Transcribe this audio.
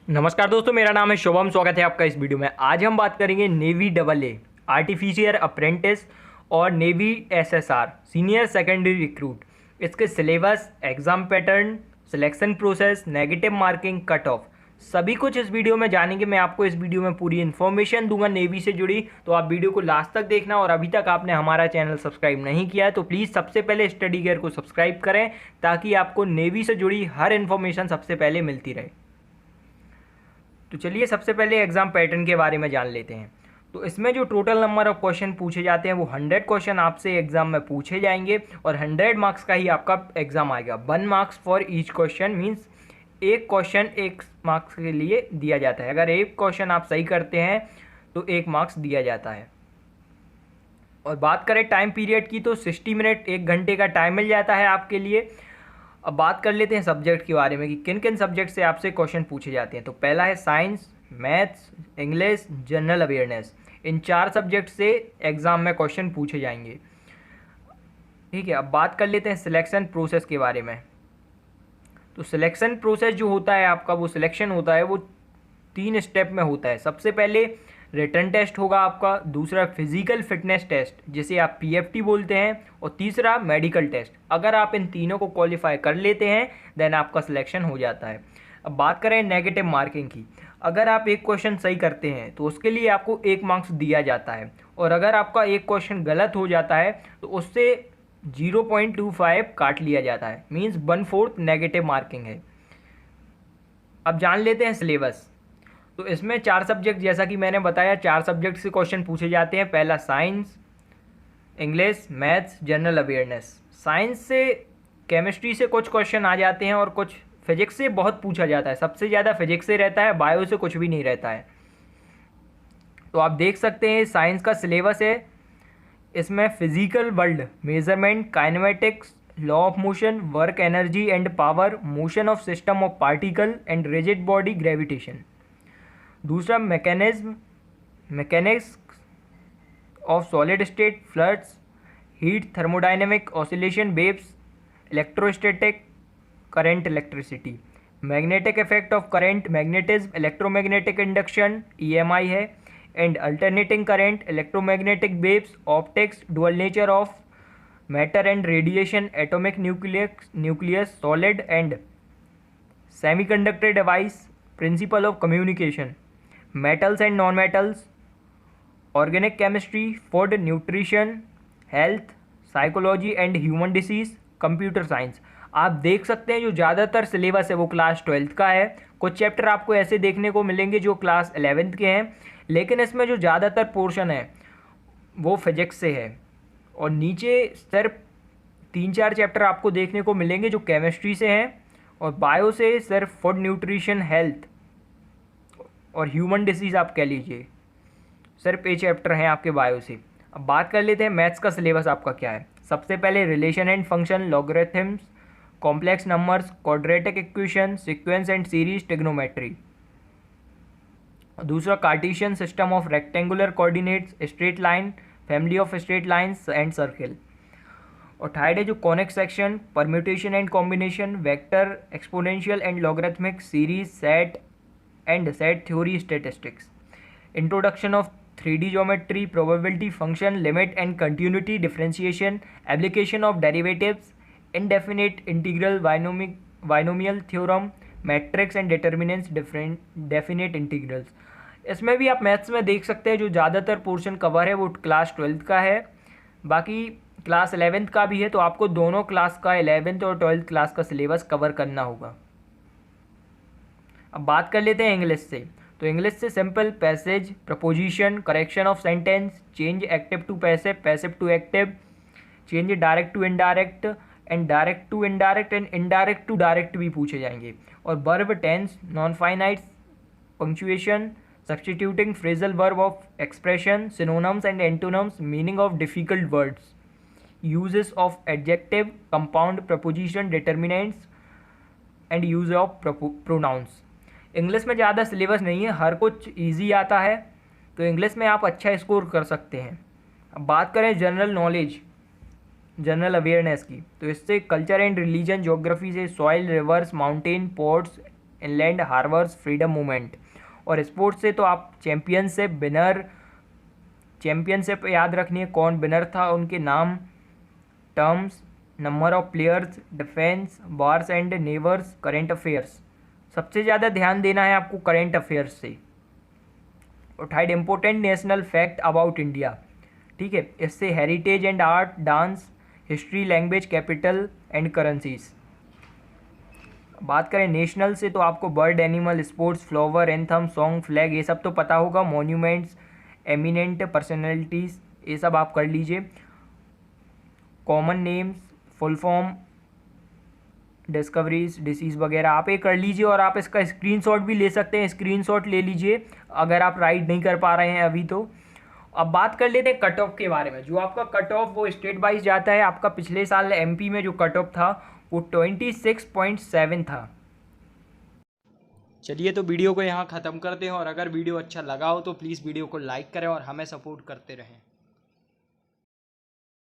नमस्कार दोस्तों, मेरा नाम है शुभम। स्वागत है आपका इस वीडियो में। आज हम बात करेंगे Navy double A artificial apprentice और Navy SSR senior secondary recruit. इसके syllabus, exam pattern, selection process, negative marking, cut off, सभी कुछ इस वीडियो में जानेंगे। मैं आपको इस वीडियो में पूरी इन्फॉर्मेशन दूंगा नेवी से जुड़ी, तो आप वीडियो को लास्ट तक देखना। और अभी तक आपने हमारा चैनल सब्सक्राइब नहीं किया है तो प्लीज़ सबसे पहले स्टडी गियर को सब्सक्राइब करें, ताकि आपको नेवी से जुड़ी हर इन्फॉर्मेशन सबसे पहले मिलती रहे। तो चलिए सबसे पहले एग्ज़ाम पैटर्न के बारे में जान लेते हैं। तो इसमें जो टोटल नंबर ऑफ क्वेश्चन पूछे जाते हैं वो 100 क्वेश्चन आपसे एग्जाम में पूछे जाएंगे और 100 मार्क्स का ही आपका एग्जाम आएगा। 1 marks for each question, means एक क्वेश्चन 1 मार्क्स के लिए दिया जाता है। अगर एक क्वेश्चन आप सही करते हैं तो 1 मार्क्स दिया जाता है। और बात करें टाइम पीरियड की तो 60 मिनट, 1 घंटे का टाइम मिल जाता है आपके लिए। अब बात कर लेते हैं सब्जेक्ट के बारे में कि किन किन सब्जेक्ट से आपसे क्वेश्चन पूछे जाते हैं। तो पहला है science, maths, English, general awareness. इन 4 सब्जेक्ट से एग्ज़ाम में क्वेश्चन पूछे जाएंगे। ठीक है, अब बात कर लेते हैं सिलेक्शन प्रोसेस के बारे में। तो सिलेक्शन प्रोसेस जो होता है आपका, वो सिलेक्शन होता है वो 3 स्टेप में होता है। सबसे पहले रिटन टेस्ट होगा आपका, दूसरा फिजिकल फिटनेस टेस्ट जिसे आप पीएफटी बोलते हैं, और तीसरा मेडिकल टेस्ट। अगर आप इन तीनों को क्वालिफाई कर लेते हैं देन आपका सिलेक्शन हो जाता है। अब बात करें नेगेटिव मार्किंग की। अगर आप एक क्वेश्चन सही करते हैं तो उसके लिए आपको 1 मार्क्स दिया जाता है, और अगर आपका एक क्वेश्चन गलत हो जाता है तो उससे 0.25 काट लिया जाता है, मीन्स 1/4 नेगेटिव मार्किंग है। अब जान लेते हैं सिलेबस। तो इसमें 4 सब्जेक्ट, जैसा कि मैंने बताया, 4 सब्जेक्ट से क्वेश्चन पूछे जाते हैं। पहला science, English, maths, general awareness. Science से, केमिस्ट्री से कुछ क्वेश्चन आ जाते हैं और कुछ फिजिक्स से बहुत पूछा जाता है। सबसे ज़्यादा फिजिक्स से रहता है, बायो से कुछ भी नहीं रहता है। तो आप देख सकते हैं साइंस का सिलेबस है। इसमें physical world, measurement, kinematics, law of motion, work energy and power, motion of system of particle and rigid body, gravitation. दूसरा mechanics of solid state, fluids, heat, thermodynamic, oscillation, waves, electrostatic, current, electricity, magnetic effect of current, magnetism, electromagnetic induction, EMI है, and alternating current, electromagnetic waves, optics, dual nature of matter and radiation, atomic nucleus, solid and semiconductor device, principle of communication, metals and non metals, organic chemistry, food, nutrition, health, psychology and human disease, computer science. आप देख सकते हैं जो ज़्यादातर syllabus है वो class 12th का है। कुछ चैप्टर आपको ऐसे देखने को मिलेंगे जो क्लास 11th के हैं, लेकिन इसमें जो ज़्यादातर पोर्शन है वो फिजिक्स से है। और नीचे सिर्फ 3-4 चैप्टर आपको देखने को मिलेंगे जो केमिस्ट्री से हैं, और बायो से सिर्फ फूड, न्यूट्रिशन, हेल्थ और ह्यूमन डिसीज़ आप कह लीजिए। सिर्फ ये चैप्टर हैं आपके बायो से। अब बात कर लेते हैं मैथ्स का सिलेबस आपका क्या है। सबसे पहले relation and function, logarithms, complex numbers, quadratic equation, sequence and series, trigonometry. दूसरा Cartesian system of rectangular coordinates, straight line, family of straight lines and circle. और थर्ड है जो conic section, permutation and combination, vector, exponential and logarithmic, series, set and set theory, statistics. Introduction of 3D geometry, probability, function, limit and continuity, differentiation, application of derivatives, indefinite integral, binomial theorem, matrix and determinants, definite integrals. इसमें भी आप maths में देख सकते हैं जो ज़्यादातर portion cover है वो क्लास 12th का है। बाकी क्लास 11th का भी है, तो आपको दोनों क्लास का, 11th और 12th क्लास का सिलेबस कवर करना होगा। अब बात कर लेते हैं इंग्लिश से। तो इंग्लिश से simple, passage, preposition, correction of sentence, change active to passive, passive to active, change direct to indirect and direct to indirect and indirect to direct भी पूछे जाएंगे। और verb, tense, non finite, punctuation, substituting phrasal verb of expression, synonyms and antonyms, meaning of difficult words, uses of adjective, compound preposition, determinants and use of pronouns. English में ज़्यादा syllabus नहीं है, हर कुछ easy आता है, तो इंग्लिश में आप अच्छा स्कोर कर सकते हैं। अब बात करें जनरल नॉलेज, जनरल अवेयरनेस की, तो इससे कल्चर एंड रिलीजन, ज्योग्राफी से soil, reverse, mountain, ports inland harbours, freedom movement. और स्पोर्ट्स से तो आप चैम्पियनशिप याद रखनी है, कौन विनर था, उनके नाम, terms, number of players, defence, wars and नेवर्स, करेंट अफेयर्स। सबसे ज़्यादा ध्यान देना है आपको करेंट अफेयर्स से। उठाइड important national fact about India, ठीक है, इससे heritage and art, dance, history, language, capital and currencies. बात करें नेशनल से तो आपको bird, animal, sports, flower, anthem, song, flag ये सब तो पता होगा। मॉन्यूमेंट्स, एमिनेंट पर्सनैलिटीज़ ये सब आप कर लीजिए। Common names, full form, discoveries, disease वगैरह आप ये कर लीजिए। और आप इसका स्क्रीनशॉट भी ले सकते हैं, स्क्रीनशॉट ले लीजिए अगर आप राइट नहीं कर पा रहे हैं अभी तो। अब बात कर लेते हैं कट ऑफ के बारे में। जो आपका कट ऑफ वो स्टेट वाइज जाता है। आपका पिछले साल एमपी में जो कट ऑफ था वो 26.7 था। चलिए तो वीडियो को यहाँ ख़त्म करते हैं, और अगर वीडियो अच्छा लगा हो तो प्लीज़ वीडियो को लाइक करें और हमें सपोर्ट करते रहें।